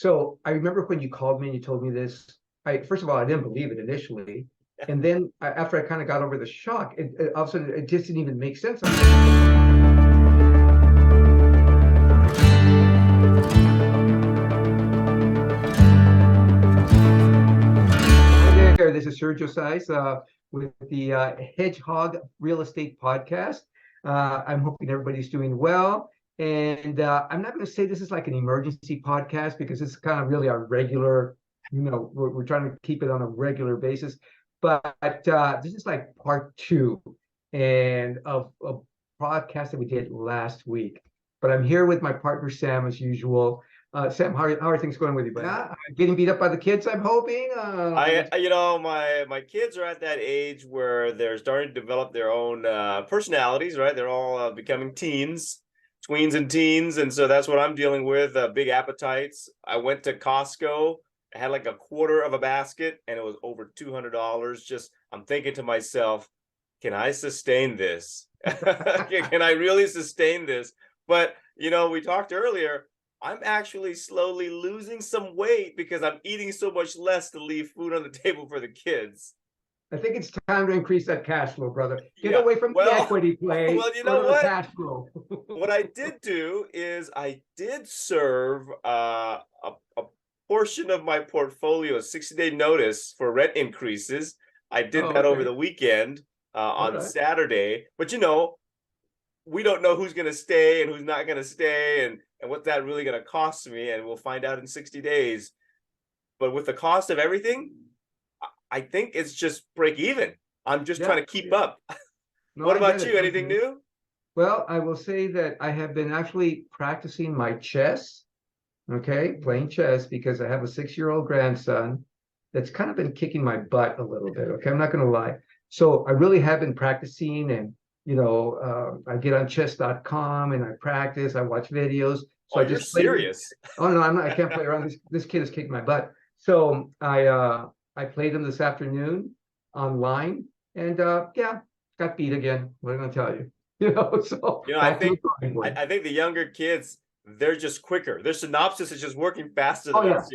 So I remember when you called me and you told me this. First of all, I didn't believe it initially, and then after I kind of got over the shock, all of a sudden it just didn't even make sense. Hi there, this is Sergio Size with the Hedgehog Real Estate Podcast. I'm hoping everybody's doing well. And I'm not going to say this is like an emergency podcast because it's kind of really our regular, we're trying to keep it on a regular basis. But this is like part two and of a podcast that we did last week. But I'm here with my partner, Sam, as usual. Sam, how are things going with you, buddy? Yeah, getting beat up by the kids, I'm hoping. My kids are at that age where they're starting to develop their own personalities, right? They're all becoming teens, tweens and teens, and so that's what I'm dealing with. Big appetites. I went to Costco. I had like a quarter of a basket, and it was over $200. Just, I'm thinking to myself, can I sustain this? Can I really sustain this? But we talked earlier. I'm actually slowly losing some weight because I'm eating so much less to leave food on the table for the kids. I think it's time to increase that cash flow, brother. Get away from the equity play. Well, you know what? Cash flow. What I did do is I did serve a portion of my portfolio a 60-day notice for rent increases. I did that over the weekend on Saturday. But we don't know who's going to stay and who's not going to stay and what's that really going to cost me, and we'll find out in 60 days. But with the cost of everything, I think it's just break even. I'm just trying to keep up. No, what about you? Anything new? Well, I will say that I have been actually practicing my chess, playing chess, because I have a 6-year-old grandson that's kind of been kicking my butt a little bit, I'm not going to lie. So I really have been practicing, and I get on chess.com and I practice, I watch videos. So you're serious? Oh no, I'm not. I can't play around. This kid is kicking my butt. So I played him this afternoon online, and got beat again. What am I gonna tell you? I think the younger kids, they're just quicker. Their synopsis is just working faster than us.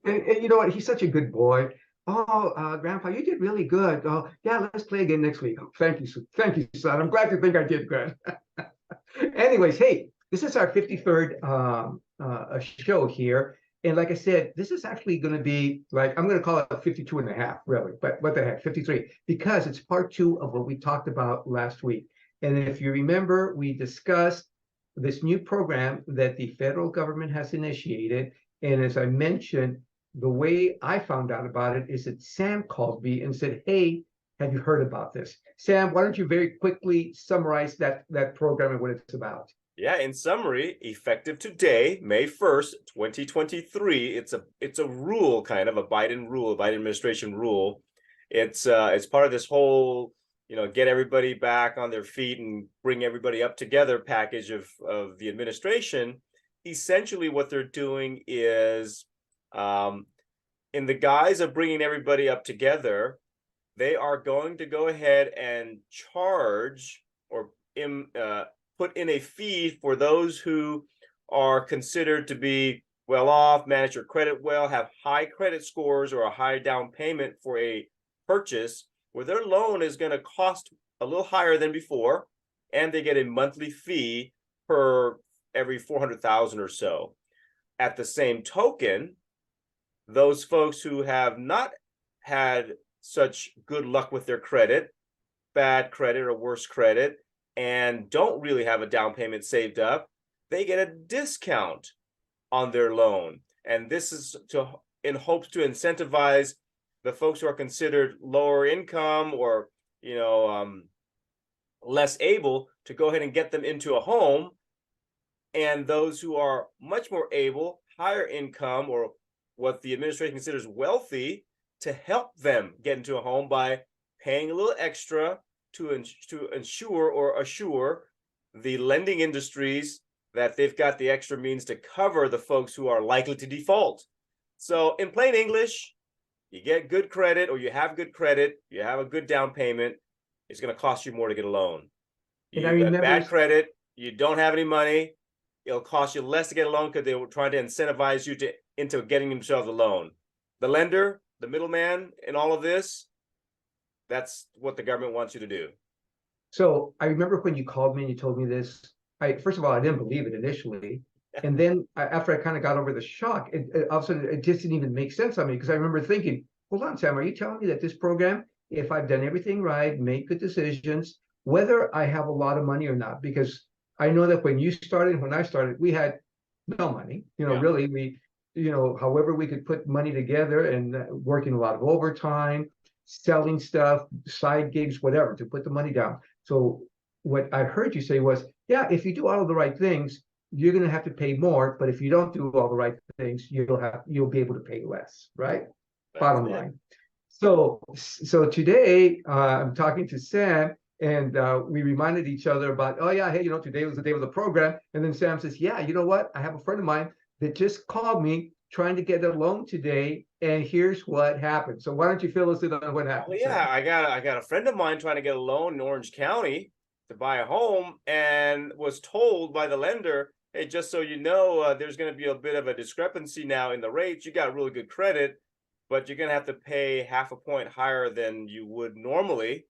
And you know what? He's such a good boy. Oh, Grandpa, you did really good. Oh, yeah, let's play again next week. Oh, thank you, son. I'm glad you think I did good. Anyways, hey, this is our 53rd show here. And like I said, this is actually going to be like, I'm going to call it 52 and a half, really. But what the heck, 53, because it's part two of what we talked about last week. And if you remember, we discussed this new program that the federal government has initiated. And as I mentioned, the way I found out about it is that Sam called me and said, hey, have you heard about this? Sam, why don't you very quickly summarize that program and what it's about? Yeah, in summary, effective today, May 1st, 2023, it's a rule, kind of a Biden administration rule. It's part of this whole, get everybody back on their feet and bring everybody up together package of the administration. Essentially what they're doing is, in the guise of bringing everybody up together, they are going to go ahead and charge or put in a fee for those who are considered to be well off, manage your credit well, have high credit scores or a high down payment for a purchase where their loan is going to cost a little higher than before, and they get a monthly fee per every 400,000 or so. At the same token, those folks who have not had such good luck with their credit, bad credit or worse credit, and don't really have a down payment saved up, they get a discount on their loan. And this is in hopes to incentivize the folks who are considered lower income or less able to go ahead and get them into a home, and those who are much more able, higher income, or what the administration considers wealthy, to help them get into a home by paying a little extra to ensure or assure the lending industries that they've got the extra means to cover the folks who are likely to default. So in plain English, you get good credit, or you have good credit, you have a good down payment, it's going to cost you more to get a loan. You got bad credit, you don't have any money, it'll cost you less to get a loan because they were trying to incentivize you to into getting themselves a loan. The lender, the middleman in all of this, that's what the government wants you to do. So I remember when you called me and you told me this. First of all, I didn't believe it initially, and then after I kind of got over the shock, all of a sudden it just didn't even make sense on me, because I remember thinking, "Hold on, Sam, are you telling me that this program, if I've done everything right, make good decisions, whether I have a lot of money or not?" Because I know that when you started, when I started, we had no money. Really, however we could put money together, and working a lot of overtime, selling stuff, side gigs, whatever, to put the money down. So what I heard you say was, yeah, if you do all of the right things, you're going to have to pay more. But if you don't do all the right things, you'll be able to pay less, right? Bottom line. So today I'm talking to Sam, and we reminded each other about, oh yeah, hey, today was the day of the program. And then Sam says, yeah, you know what? I have a friend of mine that just called me trying to get a loan today, and here's what happened. So why don't you fill us in on what happened? Well, yeah, I got a friend of mine trying to get a loan in Orange County to buy a home, and was told by the lender, hey, just so you know, there's going to be a bit of a discrepancy now in the rates. You got really good credit, but you're going to have to pay half a point higher than you would normally,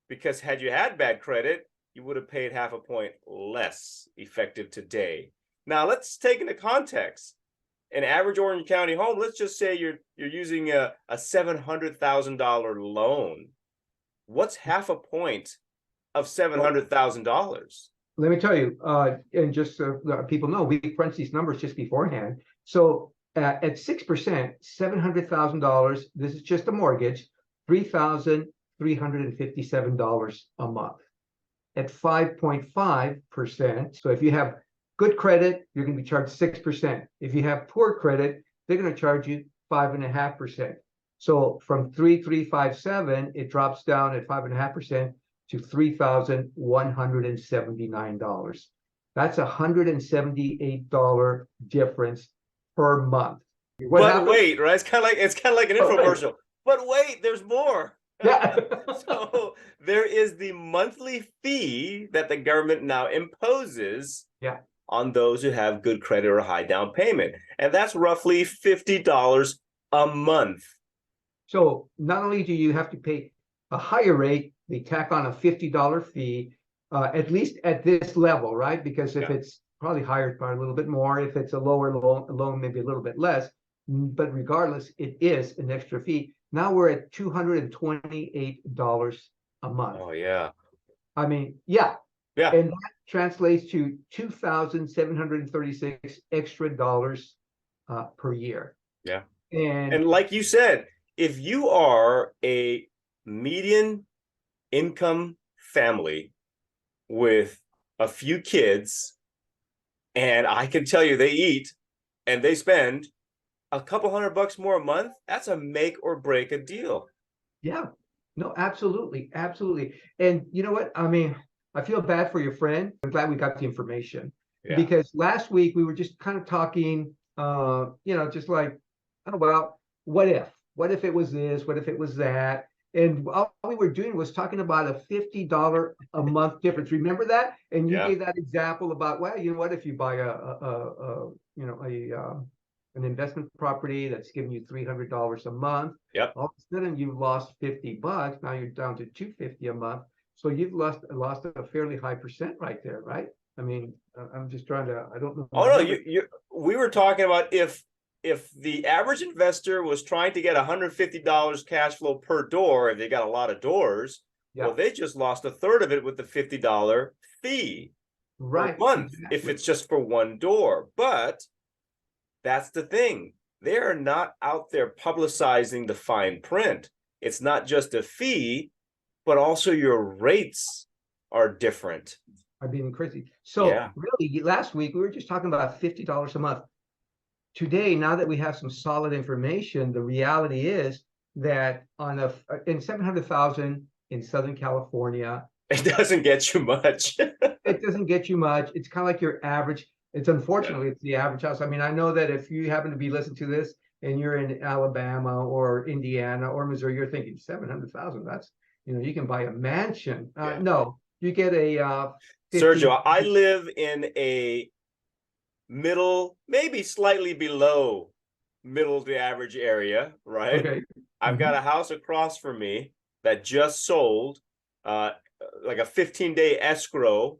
because had you had bad credit, you would have paid half a point less effective today. Now, let's take into context an average Orange County home. Let's just say you're using a $700,000 loan. What's half a point of $700,000? Let me tell you, and just so people know, we crunched these numbers just beforehand. So at 6%, $700,000. This is just a mortgage, $3,357 a month. At 5.5%, so if you have good credit, you're going to be charged 6%. If you have poor credit, they're going to charge you 5.5%. So from 3,357, it drops down at 5.5% to $3,179. That's $178 difference per month. But wait, right? It's kind of like an infomercial. But wait, there's more. Yeah. So there is the monthly fee that the government now imposes. Yeah. On those who have good credit or high down payment. And that's roughly $50 a month. So not only do you have to pay a higher rate, they tack on a $50 fee, at least at this level, right? Because if it's probably higher, it's probably a little bit more. If it's a lower loan, maybe a little bit less. But regardless, it is an extra fee. Now we're at $228 a month. Oh, yeah. I mean, yeah. Yeah. And that translates to $2,736 extra dollars per year. Yeah. And like you said, if you are a median income family with a few kids, and I can tell you they eat and they spend a couple $100 more a month, that's a make or break a deal. Yeah. No, absolutely. Absolutely. And you know what? I mean, I feel bad for your friend. I'm glad we got the information, because last week we were just kind of talking, just like, oh, well, what if it was this? What if it was that? And all we were doing was talking about a $50 a month difference. Remember that? And you gave that example about, well, you know what, if you buy an investment property that's giving you $300 a month, all of a sudden you've lost $50. Now you're down to $250 a month. So you've lost a fairly high percent right there, right? I mean, I'm just trying to, I don't know. Oh no, we were talking about if the average investor was trying to get $150 cash flow per door, if they got a lot of doors, well, they just lost a third of it with the $50 fee per month if it's just for one door. But that's the thing. They are not out there publicizing the fine print. It's not just a fee, but also your rates are different. Are being crazy. So really, last week we were just talking about $50 a month. Today, now that we have some solid information, the reality is that in 700,000 in Southern California, it doesn't get you much. It doesn't get you much. It's kind of like your average. It's unfortunately it's the average house. I mean, I know that if you happen to be listening to this and you're in Alabama or Indiana or Missouri, you're thinking 700,000. That's, you can buy a mansion. No, you get a Sergio, I live in a middle, maybe slightly below middle to average area, right? Okay. I've got Mhm. a house across from me that just sold, uh, like a 15-day escrow.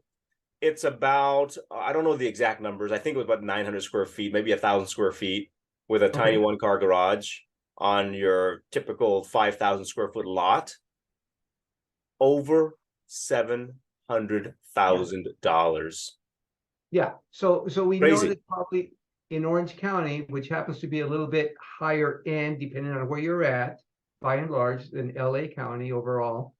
It's about, I don't know the exact numbers. I think it was about 900 square feet, maybe 1,000 square feet, with a tiny Okay. one-car garage on your typical 5,000 square foot lot. Over Yeah. $700,000. Yeah. So we know Crazy. that probably in Orange County, which happens to be a little bit higher end, depending on where you're at, by and large, than LA County overall.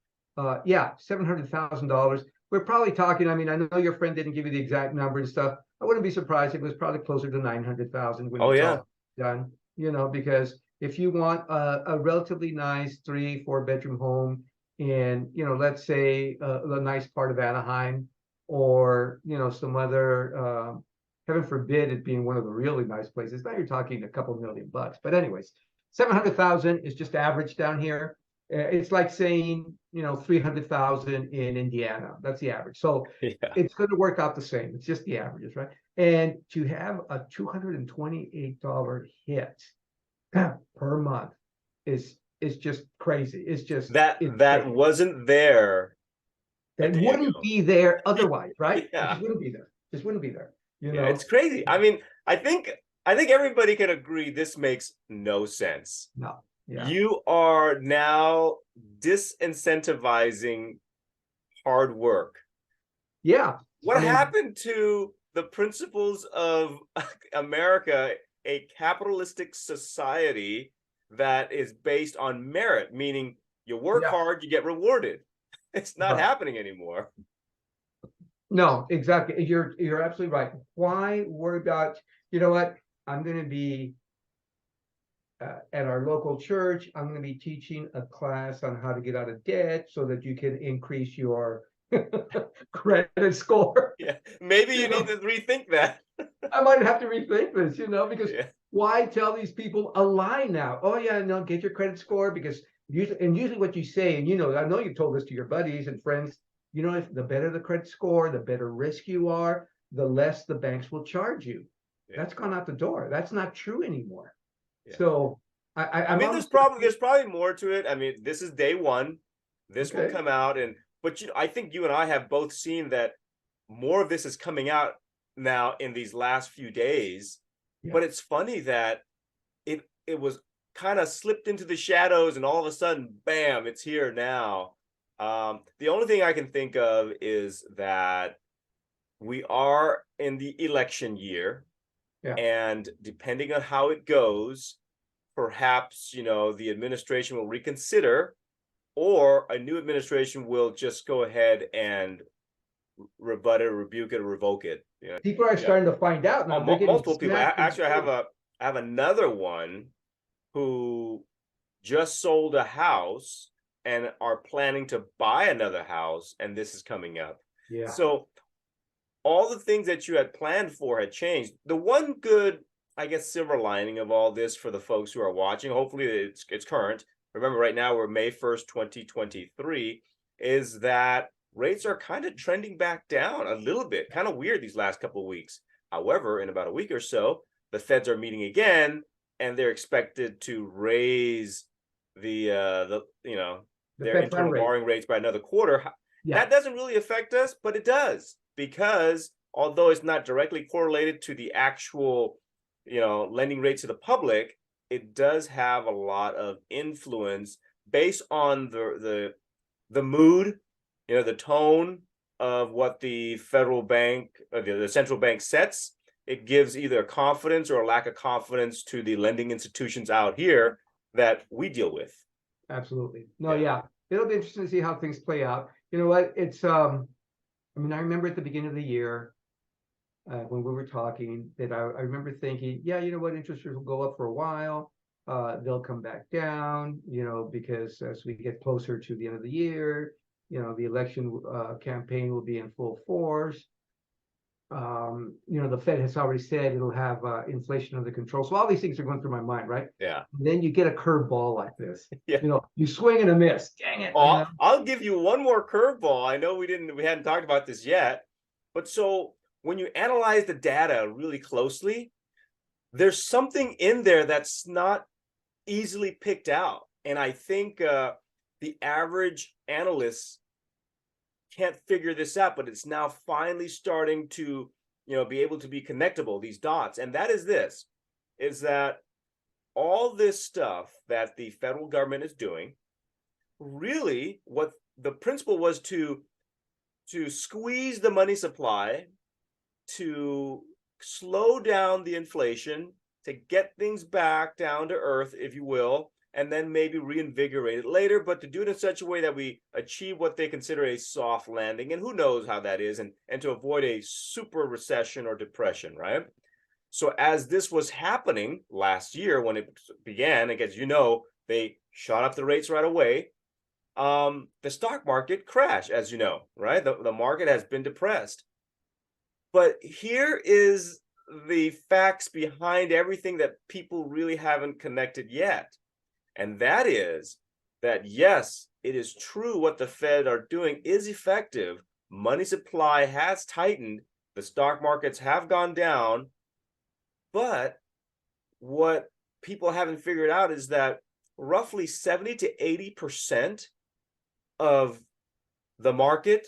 Yeah, $700,000. We're probably talking. I mean, I know your friend didn't give you the exact number and stuff. I wouldn't be surprised if it was probably closer to 900,000 when Oh it's yeah. all done. Because if you want a relatively nice 3, 4 bedroom home in, let's say the nice part of Anaheim, or some other, heaven forbid it being one of the really nice places. Now you're talking a couple $1,000,000. But anyways, 700,000 is just average down here. It's like saying 300,000 in Indiana. That's the average. So Yeah. it's going to work out the same. It's just the averages, right? And to have a $228 hit per month is just crazy. It's just That insane. wasn't there a That day wouldn't ago. be there otherwise, right? It Yeah. just wouldn't be there. Just wouldn't be there. You Yeah, it's know? crazy. I mean, I think I think everybody can agree this makes no sense. No. Yeah. You are now disincentivizing hard work. Yeah. I What mean, happened to the principles of America, a capitalistic society that is based on merit, meaning you work yeah. hard, you get rewarded? It's not Right. happening anymore. No, exactly. You're absolutely right. Why worry about, you know what? I'm going to be at our local church. I'm going to be teaching a class on how to get out of debt so that you can increase your credit score. Yeah, maybe You you need know, to rethink that. I might have to rethink this, because Yeah, why tell these people a lie now? Oh yeah, no, get your credit score, because usually what you say, and I know you told this to your buddies and friends, if the better the credit score, the better risk you are, the less the banks will charge you. yeah, That's gone out the door. That's not true anymore. yeah. So I I'm mean, almost there's probably more to it. I mean, this is day one. This will okay. come out, and but I think you and I have both seen that more of this is coming out now in these last few days. Yeah. But it's funny that it was kind of slipped into the shadows, and all of a sudden, bam, it's here now. The only thing I can think of is that we are in the election year, Yeah. and depending on how it goes, perhaps the administration will reconsider, or a new administration will just go ahead and rebut it, rebuke it, or revoke it. People are Yeah. starting to find out Oh, now. They're getting multiple people. smacked in the Actually, face. I have another one who just sold a house and are planning to buy another house, and this is coming up. Yeah. So all the things that you had planned for had changed. The one good, I guess, silver lining of all this for the folks who are watching, hopefully it's current. Remember, right now we're May 1st, 2023, is that rates are kind of trending back down a little bit. Kind of weird these last couple of weeks. However, in about a week or so, the Feds are meeting again, and they're expected to raise The their Fed fund internal rate. borrowing rates by another quarter. Yeah. That doesn't really affect us, but it does, because although it's not directly correlated to the actual, lending rates to the public, it does have a lot of influence based on the mood, the tone of what the federal bank, the central bank sets. It gives either a confidence or a lack of confidence to the lending institutions out here that we deal with. Absolutely. No, Yeah. yeah. It'll be interesting to see how things play out. You know what? I mean, I remember at the beginning of the year, when we were talking, that I remember thinking, yeah, you know what, interest rates will go up for a while. They'll come back down, because as we get closer to the end of the year, the election campaign will be in full force. The Fed has already said it'll have inflation under control. So all these things are going through my mind, right? Yeah. And then you get a curveball like this. Yeah. You swing and a miss. Dang it. I'll give you one more curveball. I know we hadn't talked about this yet, but so when you analyze the data really closely, there's something in there that's not easily picked out. And I think the average analyst can't figure this out, but it's now finally starting to, be able to be connectable, these dots. And that is this, is that all this stuff that the federal government is doing, really what the principle was to squeeze the money supply, to slow down the inflation, to get things back down to earth, if you will, and then maybe reinvigorate it later, but to do it in such a way that we achieve what they consider a soft landing, and who knows how that is, and to avoid a super recession or depression, right? So as this was happening last year when it began, as they shot up the rates right away. The stock market crashed, as you know, right? The market has been depressed. But here is the facts behind everything that people really haven't connected yet. And that is that, yes, it is true what the Fed are doing is effective. Money supply has tightened. The stock markets have gone down. But what people haven't figured out is that roughly 70 to 80% of the market,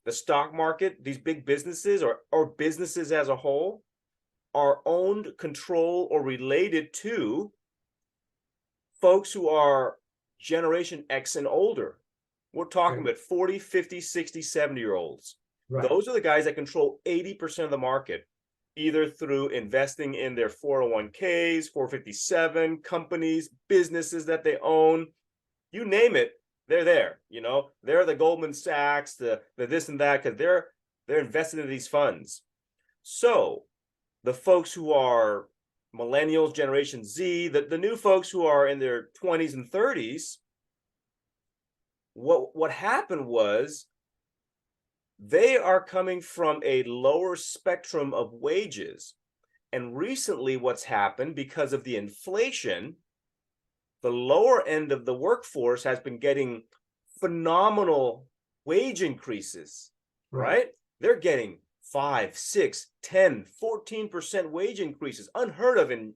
the stock market, these big businesses or businesses as a whole, are owned, controlled, or related to folks who are Generation X and older. We're talking about 40, 50, 60, 70-year-olds. Right. Those are the guys that control 80% of the market, either through investing in their 401ks, 457, companies, businesses that they own, you name it, they're there. They're the Goldman Sachs, the this and that, because they're invested in these funds. So the folks who are millennials, Generation Z, the new folks who are in their 20s and 30s, what happened was they are coming from a lower spectrum of wages. And recently what's happened, because of the inflation, the lower end of the workforce has been getting phenomenal wage increases, right? They're getting 5, 6, 10, 14% wage increases, unheard of in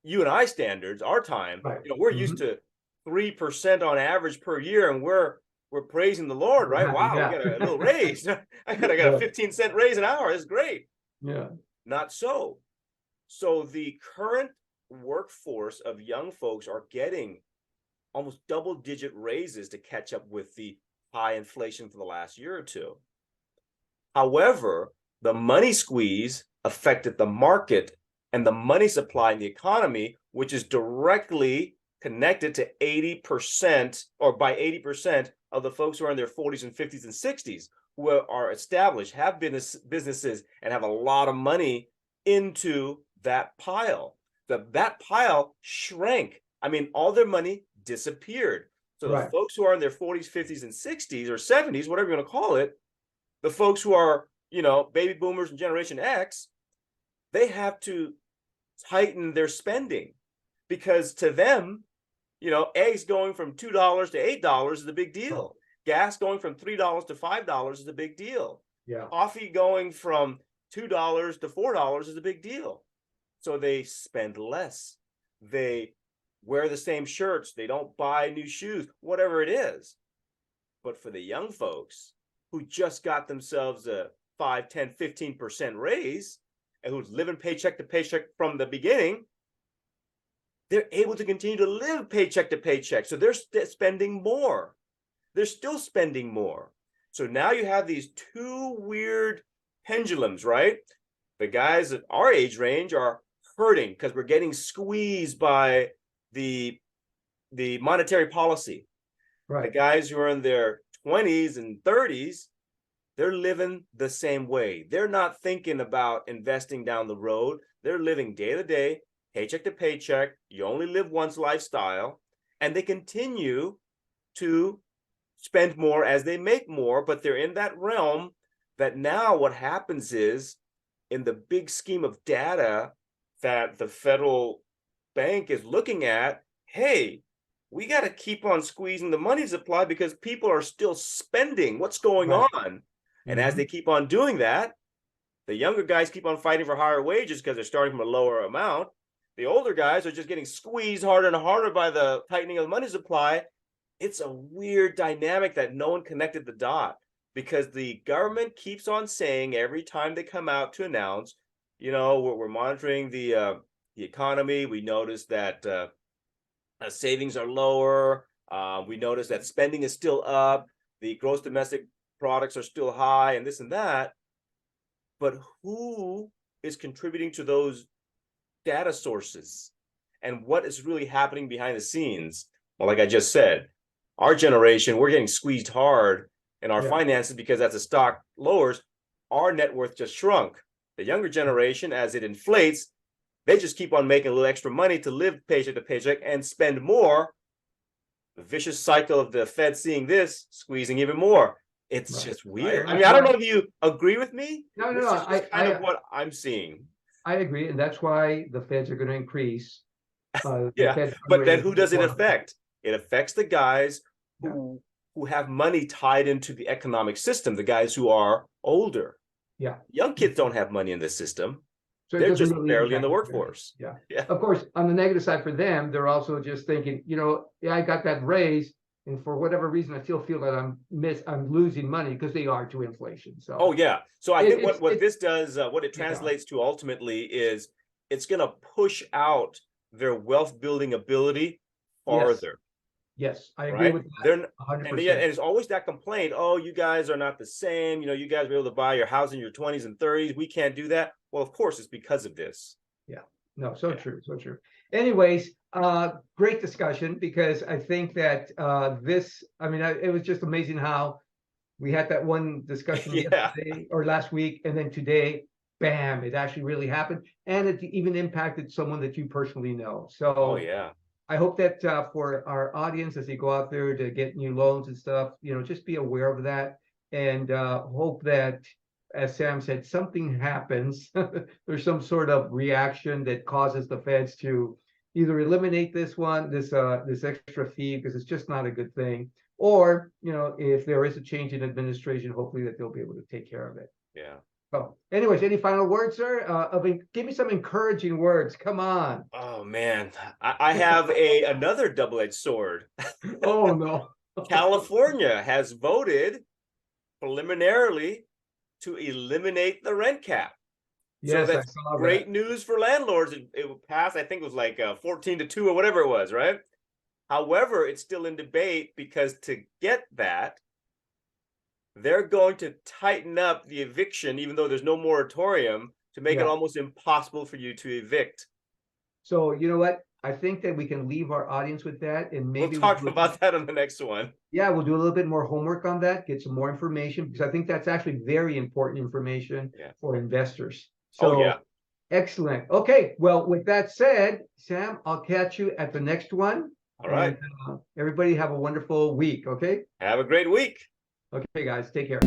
you and I standards, our time. Right. We're used to 3% on average per year, and we're praising the Lord, right? Wow, we got a little raise. I got a 15-cent raise an hour. That's great. Yeah. Not so. So the current workforce of young folks are getting almost double-digit raises to catch up with the high inflation for the last year or two. However, the money squeeze affected the market and the money supply in the economy, which is directly connected to 80%, or by 80% of the folks who are in their 40s and 50s and 60s, who are established, have businesses, and have a lot of money into that pile. That pile shrank. I mean, all their money disappeared. So the folks who are in their 40s, 50s, and 60s or 70s, whatever you want to call it, the folks who are, baby boomers and Generation X, they have to tighten their spending, because to them, eggs going from $2 to $8 is a big deal. Gas going from $3 to $5 is a big deal. Yeah. Coffee going from $2 to $4 is a big deal. So they spend less. They wear the same shirts. They don't buy new shoes, whatever it is. But for the young folks who just got themselves a 5, 10, 15% raise, and who's living paycheck to paycheck from the beginning, they're able to continue to live paycheck to paycheck. So they're spending more. They're still spending more. So now you have these two weird pendulums, right? The guys at our age range are hurting because we're getting squeezed by the monetary policy. Right. The guys who are in their 20s and 30s, they're living the same way. They're not thinking about investing down the road. They're living day to day, paycheck to paycheck. You only live once lifestyle. And they continue to spend more as they make more, but they're in that realm that now what happens is, in the big scheme of data that the federal bank is looking at, hey, we got to keep on squeezing the money supply because people are still spending. What's going on? And as they keep on doing that, the younger guys keep on fighting for higher wages because they're starting from a lower amount. The older guys are just getting squeezed harder and harder by the tightening of the money supply. It's a weird dynamic that no one connected the dot, because the government keeps on saying every time they come out to announce, we're monitoring the economy. We notice that savings are lower. We notice that spending is still up. The gross domestic products are still high, and this and that. But who is contributing to those data sources? And what is really happening behind the scenes? Well, like I just said, our generation, we're getting squeezed hard in our finances because as the stock lowers, our net worth just shrunk. The younger generation, as it inflates, they just keep on making a little extra money to live paycheck to paycheck and spend more. The vicious cycle of the Fed seeing this, squeezing even more. It's just weird. I don't know if you agree with me. No. This is just kind of what I'm seeing. I agree, and that's why the Feds are going to increase. Yeah, but then who does it affect? It affects the guys who have money tied into the economic system, the guys who are older. Yeah. Young kids don't have money in this system. So they're just barely in the workforce. Yeah. Of course, on the negative side for them, they're also just thinking, I got that raise, and for whatever reason, I still feel that I'm losing money because they are to inflation. So. Oh yeah. So I think what this does, what it translates to ultimately is it's going to push out their wealth building ability farther. Yes, I agree with that. 100%. And it's always that complaint. Oh, you guys are not the same. You guys were able to buy your house in your 20s and 30s. We can't do that. Well, of course, it's because of this. Yeah. No, so true. So true. Anyways, great discussion, because I think that it was just amazing how we had that one discussion yesterday or last week, and then today, bam, it actually really happened. And it even impacted someone that you personally know. So I hope that for our audience, as they go out there to get new loans and stuff, just be aware of that, and hope that, as Sam said, something happens. There's some sort of reaction that causes the Feds to either eliminate this extra fee, because it's just not a good thing, or if there is a change in administration, hopefully that they'll be able to take care of it. Yeah. So, anyways, any final words, sir? Give me some encouraging words. Come on. Oh man, I have another double-edged sword. Oh no. California has voted preliminarily to eliminate the rent cap. Yes, so that's great news for landlords. It passed, I think it was like 14-2 or whatever it was, right? However, it's still in debate, because to get that, they're going to tighten up the eviction, even though there's no moratorium, to make it almost impossible for you to evict. So you know what? I think that we can leave our audience with that, and maybe we'll talk about that on the next one. Yeah, we'll do a little bit more homework on that, get some more information, because I think that's actually very important information for investors. So, excellent. Okay, well, with that said, Sam, I'll catch you at the next one. All right. And, everybody have a wonderful week, okay? Have a great week. Okay, guys, take care.